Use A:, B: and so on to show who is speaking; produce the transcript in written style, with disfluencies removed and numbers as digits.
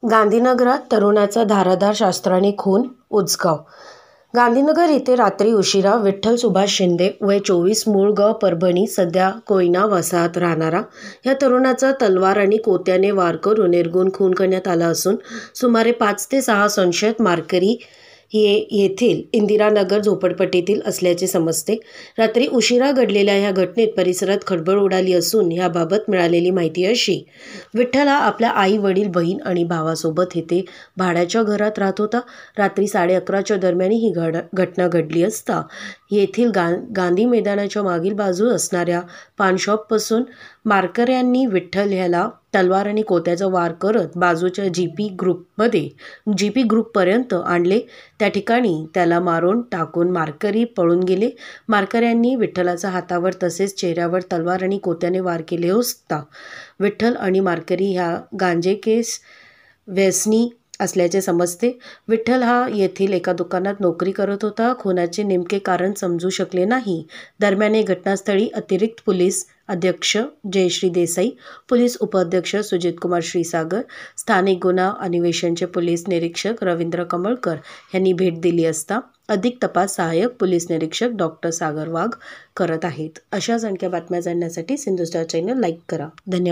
A: गांधीनगरात तरुणाचा धारदार शस्त्राने खून, उचगाव. गांधीनगर येथे रात्री उशिरा विठ्ठल सुभाष शिंदे वय 24 मूळ गाव परभणी सध्या कोयना वसाहत राहणारा या तरुणाचा तलवार आणि कोत्याने वार करून निर्घृण खून करण्यात आला असून सुमारे 5 ते 6 संशयित मारकरी येथील इंदिरानगर झोपडपट्टीतील असल्याचे समजते. रात्री उशिरा घडलेल्या या घटनेत परिसरात खळबळ उडाली असून याबाबत मिळालेली माहिती अशी: विठ्ठल हा आपल्या आई वडील बहीण आणि भावासोबत येथे भाड्याच्या घरात राहत होता. रात्री 11:30च्या दरम्यान ही घटना घडली असता येथील गांधी मैदानाच्या मागील बाजूस असणाऱ्या पान शॉपपासून मारकऱ्यांनी विठ्ठल ह्याला तलवार आणि कोत्याचा वार करत बाजूच्या जीपी ग्रुपपर्यंत आणले. त्या ठिकाणी त्याला मारून टाकून मारकरी पळून गेले. मारकऱ्यांनी विठ्ठलाच्या हातावर तसेच चेहऱ्यावर तलवार आणि कोत्याने वार केले असता विठ्ठल आणि मारकरी ह्या गांजेकेस व्यसनी असल्याचे समजते. विठ्ठल हा येथील एका दुकानात नोकरी करत होता. खुनाचे नेमके कारण समजू शकले नाही. दरम्यान घटनास्थळी अतिरिक्त पोलीस अधीक्षक जयश्री देसाई, पोलीस उपअधीक्षक सुजितकुमार क्षीरसागर, स्थानिक गुन्हा अन्वेषणचे पोलीस निरीक्षक रवींद्र कमळकर यांनी भेट दिली असता अधिक तपास सहाय्यक पोलीस निरीक्षक डॉ. सागर वाघ करत आहेत. अशाच आणखी बातम्या जाणण्यासाठी सिंधुस्टार चॅनल लाईक करा. धन्यवाद.